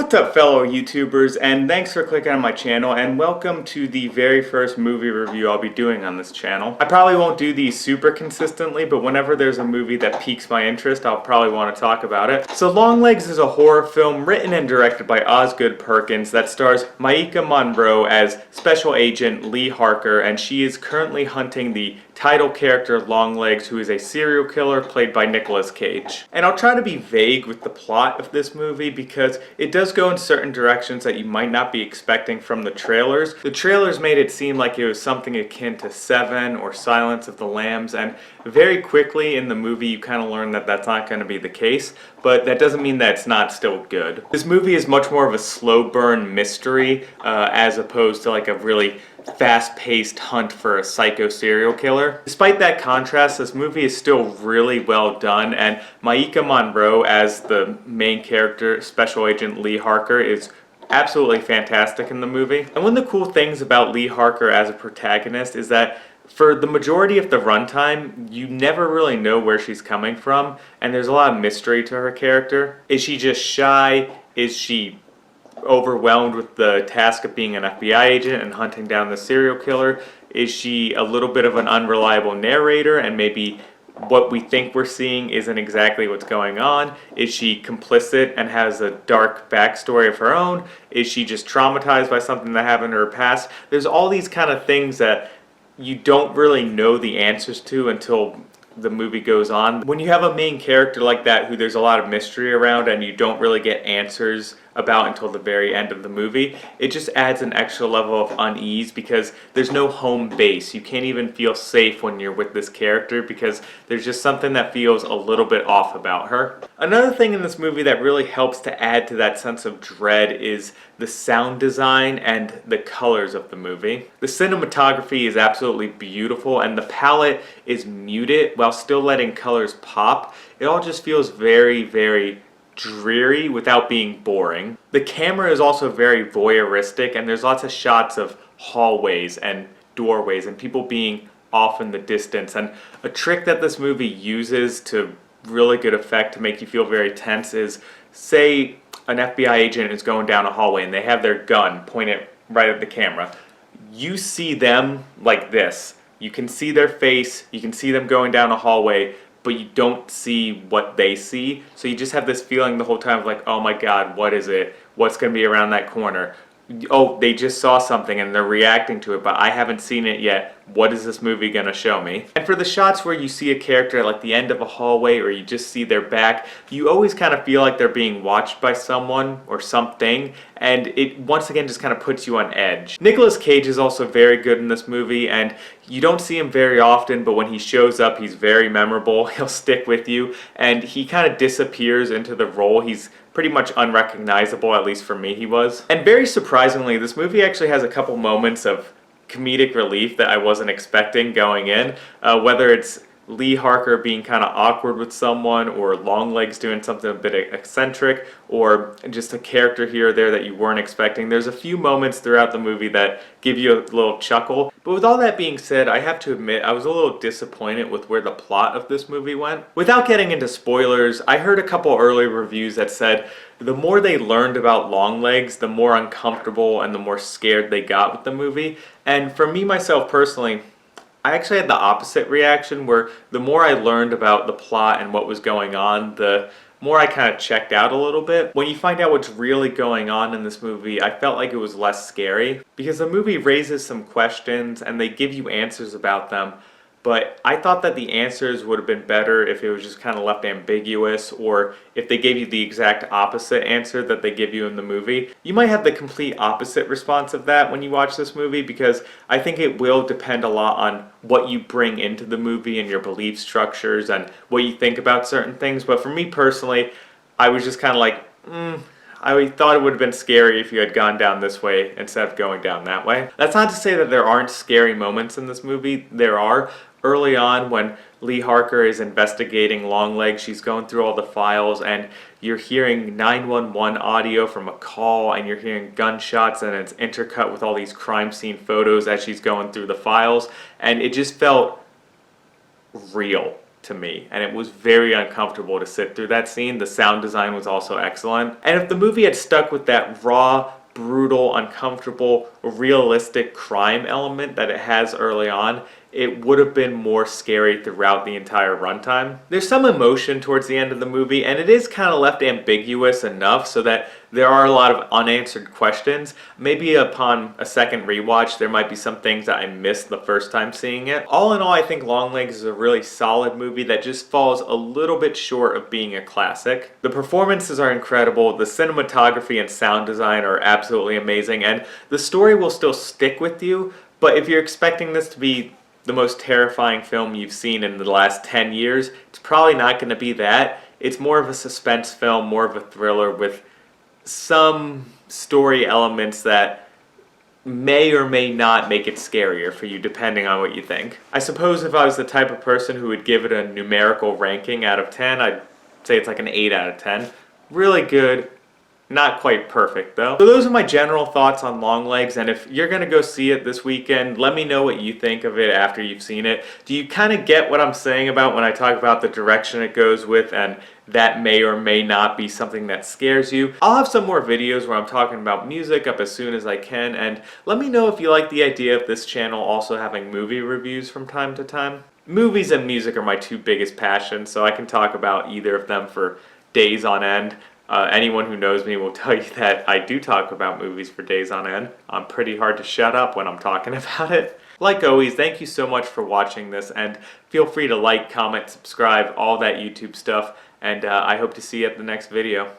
What's up, fellow YouTubers, and thanks for clicking on my channel, and welcome to the very first movie review I'll be doing on this channel. I probably won't do these super consistently, but whenever there's a movie that piques my interest, I'll probably want to talk about it. So Longlegs is a horror film written and directed by Osgood Perkins that stars Maika Monroe as Special Agent Lee Harker, and she is currently hunting the title character Longlegs, who is a serial killer played by Nicolas Cage. And I'll try to be vague with the plot of this movie because it does go in certain directions that you might not be expecting from the trailers. The trailers made it seem like it was something akin to Seven or Silence of the Lambs, and very quickly in the movie you kind of learn that that's not going to be the case, but that doesn't mean that it's not still good. This movie is much more of a slow burn mystery as opposed to like a really fast-paced hunt for a psycho serial killer. Despite that contrast, this movie is still really well done, and Maika Monroe as the main character, Special Agent Lee Harker, is absolutely fantastic in the movie. And one of the cool things about Lee Harker as a protagonist is that for the majority of the runtime, you never really know where she's coming from, and there's a lot of mystery to her character. Is she just shy? Is she overwhelmed with the task of being an FBI agent and hunting down the serial killer? Is she a little bit of an unreliable narrator and maybe what we think we're seeing isn't exactly what's going on? Is she complicit and has a dark backstory of her own? Is she just traumatized by something that happened in her past? There's all these kind of things that you don't really know the answers to until the movie goes on. When you have a main character like that who there's a lot of mystery around and you don't really get answers about until the very end of the movie, it just adds an extra level of unease because there's no home base. You can't even feel safe when you're with this character because there's just something that feels a little bit off about her. Another thing in this movie that really helps to add to that sense of dread is the sound design and the colors of the movie. The cinematography is absolutely beautiful and the palette is muted while still letting colors pop. It all just feels very, very dreary without being boring. The camera is also very voyeuristic and there's lots of shots of hallways and doorways and people being off in the distance. And a trick that this movie uses to really good effect to make you feel very tense is, say an FBI agent is going down a hallway and they have their gun pointed right at the camera. You see them like this. You can see their face, you can see them going down a hallway, but you don't see what they see. So you just have this feeling the whole time of like, oh my god, what is it? What's going to be around that corner? Oh, they just saw something and they're reacting to it, but I haven't seen it yet. What is this movie going to show me? And for the shots where you see a character at like the end of a hallway or you just see their back, you always kind of feel like they're being watched by someone or something, and it once again just kind of puts you on edge. Nicolas Cage is also very good in this movie, and you don't see him very often, but when he shows up, he's very memorable. He'll stick with you, and he kind of disappears into the role. He's pretty much unrecognizable, at least for me he was. And very surprisingly, this movie actually has a couple moments of comedic relief that I wasn't expecting going in, whether it's Lee Harker being kind of awkward with someone, or Longlegs doing something a bit eccentric, or just a character here or there that you weren't expecting. There's a few moments throughout the movie that give you a little chuckle. But with all that being said, I have to admit I was a little disappointed with where the plot of this movie went. Without getting into spoilers, I heard a couple early reviews that said the more they learned about Longlegs, the more uncomfortable and the more scared they got with the movie. And for me, myself personally, I actually had the opposite reaction, where the more I learned about the plot and what was going on, the more I kind of checked out a little bit. When you find out what's really going on in this movie, I felt like it was less scary, because the movie raises some questions and they give you answers about them, but I thought that the answers would have been better if it was just kind of left ambiguous, or if they gave you the exact opposite answer that they give you in the movie. You might have the complete opposite response of that when you watch this movie, because I think it will depend a lot on what you bring into the movie and your belief structures and what you think about certain things. But for me personally, I was just kind of like, I thought it would have been scary if you had gone down this way instead of going down that way. That's not to say that there aren't scary moments in this movie. There are. Early on, when Lee Harker is investigating Longlegs, she's going through all the files and you're hearing 911 audio from a call and you're hearing gunshots, and it's intercut with all these crime scene photos as she's going through the files, and it just felt real to me, and it was very uncomfortable to sit through that scene. The sound design was also excellent. And if the movie had stuck with that raw, brutal, uncomfortable, realistic crime element that it has early on, it would have been more scary throughout the entire runtime. There's some emotion towards the end of the movie, and it is kind of left ambiguous enough so that there are a lot of unanswered questions. Maybe upon a second rewatch, there might be some things that I missed the first time seeing it. All in all, I think Longlegs is a really solid movie that just falls a little bit short of being a classic. The performances are incredible, the cinematography and sound design are absolutely amazing, and the story will still stick with you, but if you're expecting this to be the most terrifying film you've seen in the last 10 years, it's probably not going to be that. It's more of a suspense film, more of a thriller with some story elements that may or may not make it scarier for you depending on what you think. I suppose if I was the type of person who would give it a numerical ranking out of 10, I'd say it's like an 8 out of 10. Really good. Not quite perfect though. So those are my general thoughts on Longlegs, and if you're gonna go see it this weekend, let me know what you think of it after you've seen it. Do you kind of get what I'm saying about when I talk about the direction it goes with, and that may or may not be something that scares you? I'll have some more videos where I'm talking about music up as soon as I can, and let me know if you like the idea of this channel also having movie reviews from time to time. Movies and music are my two biggest passions, so I can talk about either of them for days on end. Anyone who knows me will tell you that I do talk about movies for days on end. I'm pretty hard to shut up when I'm talking about it. Like always, thank you so much for watching this, and feel free to like, comment, subscribe, all that YouTube stuff, and I hope to see you at the next video.